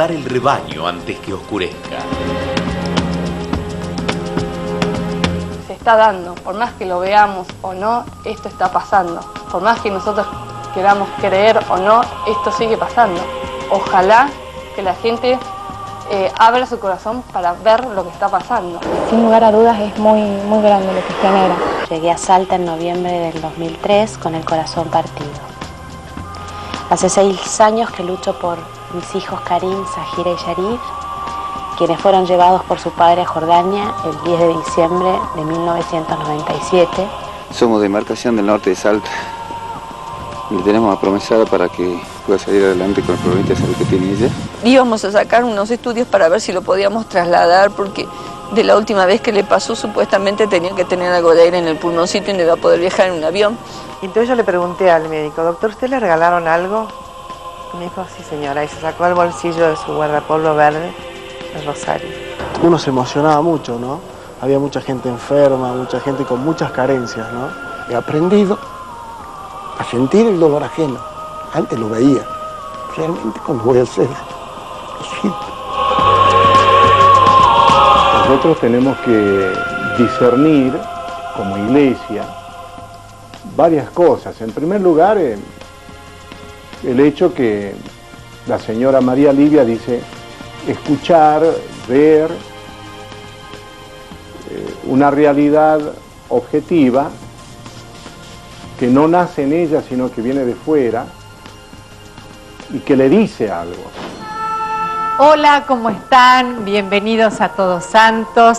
apuntar el rebaño antes que oscurezca. Se está dando, por más que lo veamos o no, esto está pasando. Por más que nosotros queramos creer o no, esto sigue pasando. Ojalá que la gente abra su corazón para ver lo que está pasando. Sin lugar a dudas es muy grande lo que genera. Llegué a Salta en noviembre del 2003 con el corazón partido. Hace 6 años que lucho por mis hijos Karim, Zahira y Sharif, quienes fueron llevados por su padre a Jordania el 10 de diciembre de 1997. Somos de Demarcación del Norte de Salta. Le tenemos a Promesada para que pueda salir adelante con el problema de salud que tiene ella. Íbamos a sacar unos estudios para ver si lo podíamos trasladar, porque de la última vez que le pasó supuestamente tenía que tener algo de aire en el pulmoncito y no iba a poder viajar en un avión. Y entonces yo le pregunté al médico, doctor, ¿usted le regalaron algo? Y me dijo, sí señora, y se sacó del bolsillo de su guardapolvo verde el rosario. Uno se emocionaba mucho, ¿no? Había mucha gente enferma, mucha gente con muchas carencias, ¿no? He aprendido a sentir el dolor ajeno. Antes lo veía. Realmente cuando voy al cerro, lo siento. Nosotros tenemos que discernir, como iglesia, varias cosas. En primer lugar, el hecho que la señora María Livia dice escuchar, ver una realidad objetiva que no nace en ella, sino que viene de fuera y que le dice algo. Hola, ¿cómo están? Bienvenidos a Todos Santos.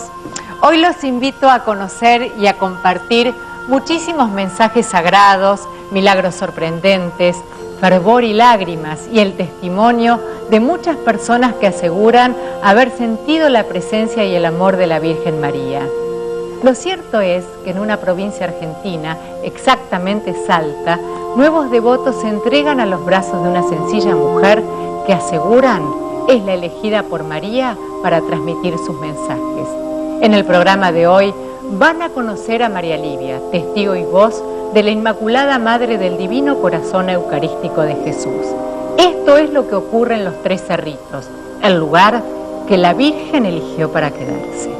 Hoy los invito a conocer y a compartir muchísimos mensajes sagrados, milagros sorprendentes, fervor y lágrimas, y el testimonio de muchas personas que aseguran haber sentido la presencia y el amor de la Virgen María. Lo cierto es que en una provincia argentina, exactamente Salta, nuevos devotos se entregan a los brazos de una sencilla mujer que aseguran es la elegida por María para transmitir sus mensajes. En el programa de hoy van a conocer a María Livia, testigo y voz de la Inmaculada Madre del Divino Corazón Eucarístico de Jesús. Esto es lo que ocurre en los Tres Cerritos, el lugar que la Virgen eligió para quedarse.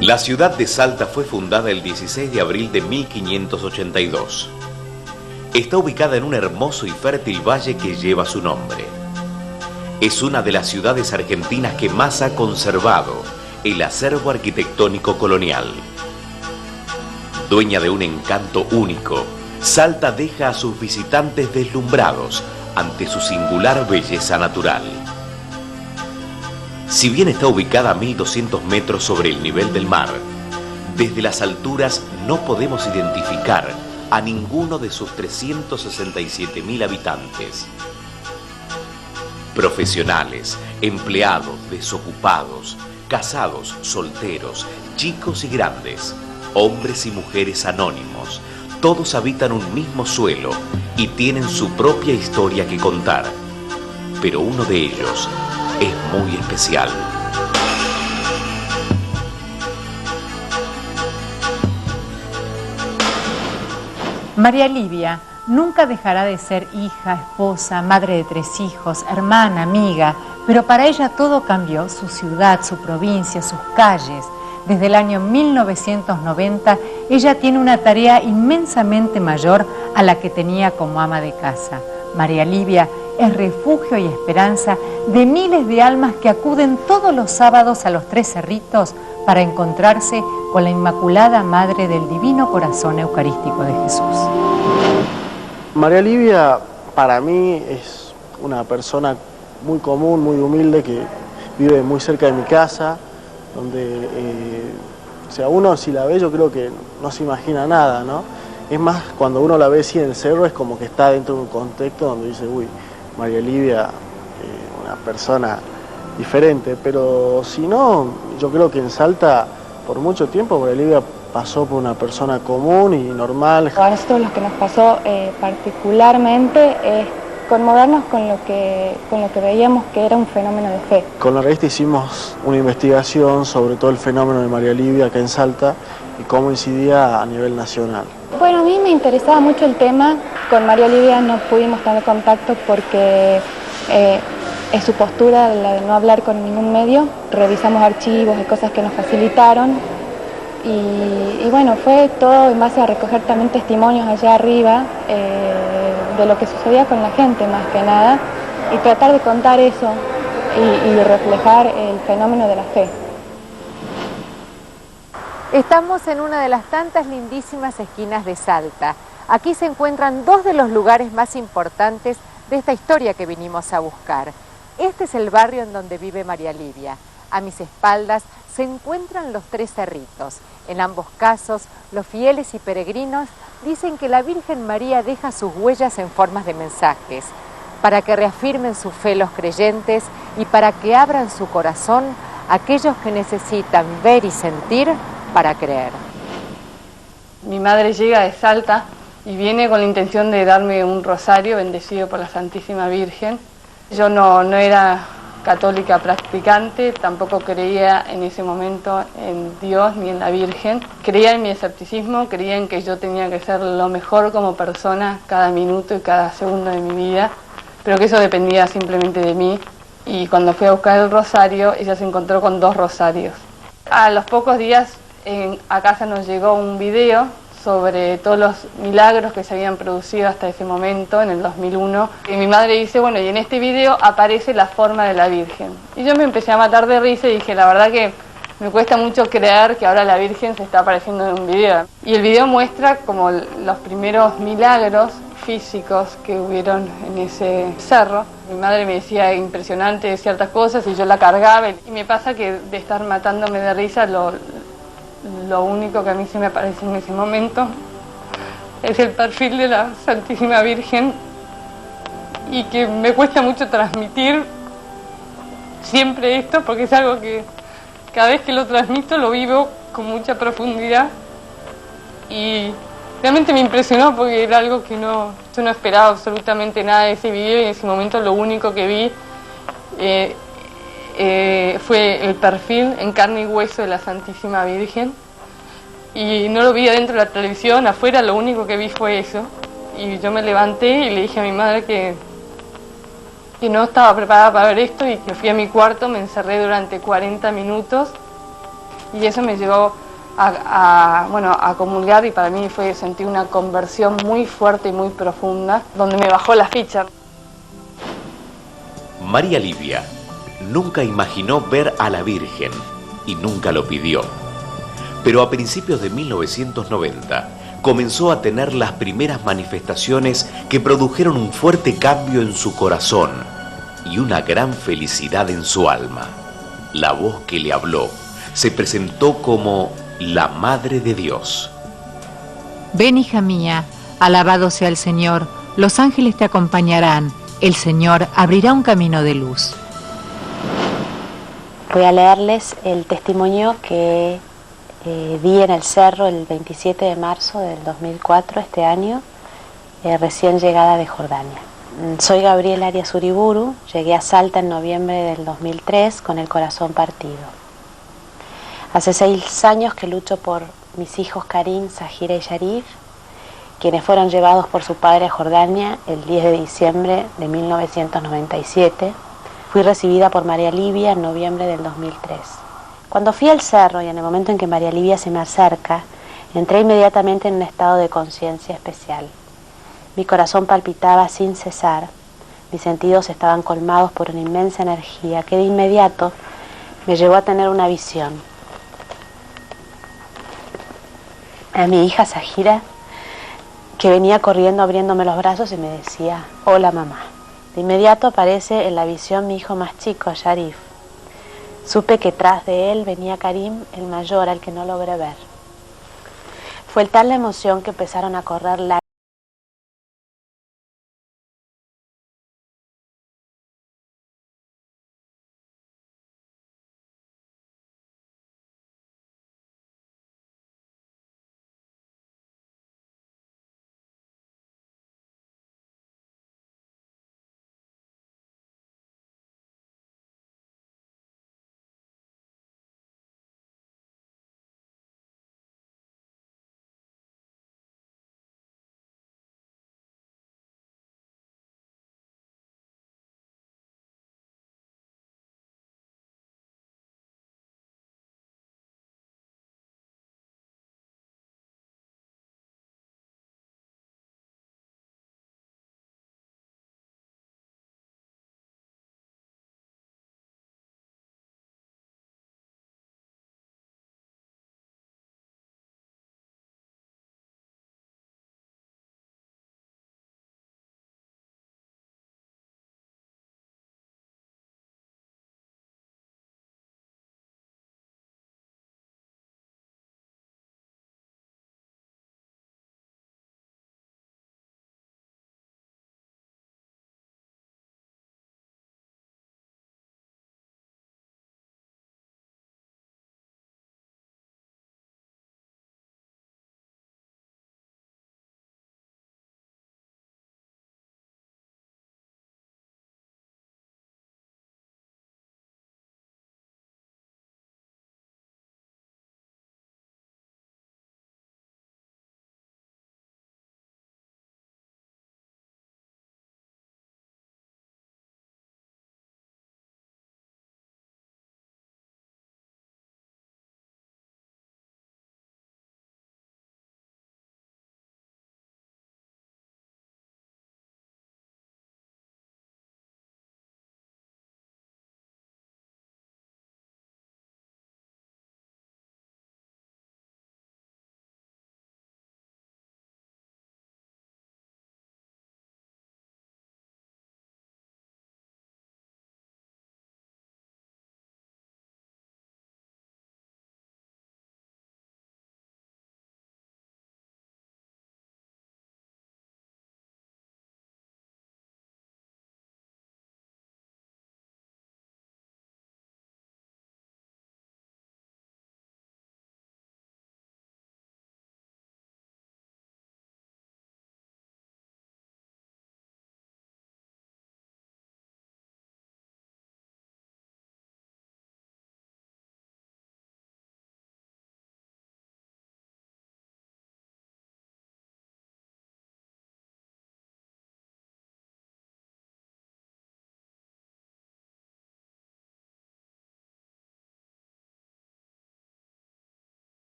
La ciudad de Salta fue fundada el 16 de abril de 1582. Está ubicada en un hermoso y fértil valle que lleva su nombre. Es una de las ciudades argentinas que más ha conservado el acervo arquitectónico colonial. Dueña de un encanto único, Salta deja a sus visitantes deslumbrados ante su singular belleza natural. Si bien está ubicada a 1200 metros sobre el nivel del mar, desde las alturas no podemos identificar a ninguno de sus 367.000 habitantes. Profesionales, empleados, desocupados, casados, solteros, chicos y grandes, hombres y mujeres anónimos, todos habitan un mismo suelo y tienen su propia historia que contar, pero uno de ellos es muy especial. María Livia nunca dejará de ser hija, esposa, madre de 3 hijos, hermana, amiga, pero para ella todo cambió, su ciudad, su provincia, sus calles. Desde el año 1990, ella tiene una tarea inmensamente mayor a la que tenía como ama de casa. María Livia es refugio y esperanza de miles de almas que acuden todos los sábados a los Tres Cerritos para encontrarse con la Inmaculada Madre del Divino Corazón Eucarístico de Jesús. María Livia para mí es una persona muy común, muy humilde, que vive muy cerca de mi casa, donde o sea, uno si la ve yo creo que no se imagina nada, ¿no? Es más, cuando uno la ve así en el cerro es como que está dentro de un contexto donde dice, uy, María Livia, una persona diferente, pero si no, yo creo que en Salta por mucho tiempo María Livia pasó por una persona común y normal. A nosotros lo que nos pasó particularmente es conmovernos con lo que veíamos que era un fenómeno de fe. Con la revista hicimos una investigación sobre todo el fenómeno de María Livia acá en Salta y cómo incidía a nivel nacional. Bueno, a mí me interesaba mucho el tema. Con María Livia no pudimos tener contacto porque es su postura, la de no hablar con ningún medio. Revisamos archivos y cosas que nos facilitaron. Y bueno, fue todo en base a recoger también testimonios allá arriba de lo que sucedía con la gente más que nada y tratar de contar eso y reflejar el fenómeno de la fe. Estamos en una de las tantas lindísimas esquinas de Salta. Aquí se encuentran dos de los lugares más importantes de esta historia que vinimos a buscar. Este es el barrio en donde vive María Livia. A mis espaldas se encuentran los Tres Cerritos. En ambos casos, los fieles y peregrinos dicen que la Virgen María deja sus huellas en formas de mensajes, para que reafirmen su fe los creyentes y para que abran su corazón a aquellos que necesitan ver y sentir para creer. Mi madre llega de Salta y viene con la intención de darme un rosario bendecido por la Santísima Virgen. Yo no era católica practicante, tampoco creía en ese momento en Dios ni en la Virgen. Creía en mi escepticismo, creía en que yo tenía que ser lo mejor como persona cada minuto y cada segundo de mi vida, pero que eso dependía simplemente de mí. Y cuando fui a buscar el rosario, ella se encontró con 2 rosarios. A los pocos días a casa nos llegó un video sobre todos los milagros que se habían producido hasta ese momento, en el 2001. Y mi madre dice, bueno, y en este video aparece la forma de la Virgen. Y yo me empecé a matar de risa y dije, la verdad que me cuesta mucho creer que ahora la Virgen se está apareciendo en un video. Y el video muestra como los primeros milagros físicos que hubieron en ese cerro. Mi madre me decía impresionante ciertas cosas y yo la cargaba. Y me pasa que de estar matándome de risa, lo único que a mí se me aparece en ese momento es el perfil de la Santísima Virgen y que me cuesta mucho transmitir siempre esto porque es algo que cada vez que lo transmito lo vivo con mucha profundidad y realmente me impresionó porque era algo que yo no esperaba absolutamente nada de ese video y en ese momento lo único que vi fue el perfil en carne y hueso de la Santísima Virgen y no lo vi adentro de la televisión, afuera lo único que vi fue eso y yo me levanté y le dije a mi madre que no estaba preparada para ver esto y que fui a mi cuarto, me encerré durante 40 minutos y eso me llevó a comulgar y para mí sentí una conversión muy fuerte y muy profunda donde me bajó la ficha. María Livia nunca imaginó ver a la Virgen y nunca lo pidió. Pero a principios de 1990 comenzó a tener las primeras manifestaciones que produjeron un fuerte cambio en su corazón y una gran felicidad en su alma. La voz que le habló se presentó como la Madre de Dios. Ven, hija mía, alabado sea el Señor, los ángeles te acompañarán, el Señor abrirá un camino de luz. Voy a leerles el testimonio que di en el cerro el 27 de marzo del 2004, este año, recién llegada de Jordania. Soy Gabriela Arias Uriburu, llegué a Salta en noviembre del 2003 con el corazón partido. Hace 6 años que lucho por mis hijos Karim, Zahira y Sharif, quienes fueron llevados por su padre a Jordania el 10 de diciembre de 1997. Fui recibida por María Livia en noviembre del 2003. Cuando fui al cerro y en el momento en que María Livia se me acerca, entré inmediatamente en un estado de conciencia especial. Mi corazón palpitaba sin cesar, Mis sentidos estaban colmados por una inmensa energía que de inmediato me llevó a tener una visión. A mi hija Zahira, que venía corriendo abriéndome los brazos y me decía, hola mamá. De inmediato aparece en la visión mi hijo más chico, Sharif. Supe que tras de él venía Karim, el mayor, al que no logré ver. Fue tal la emoción que empezaron a correr lágrimas.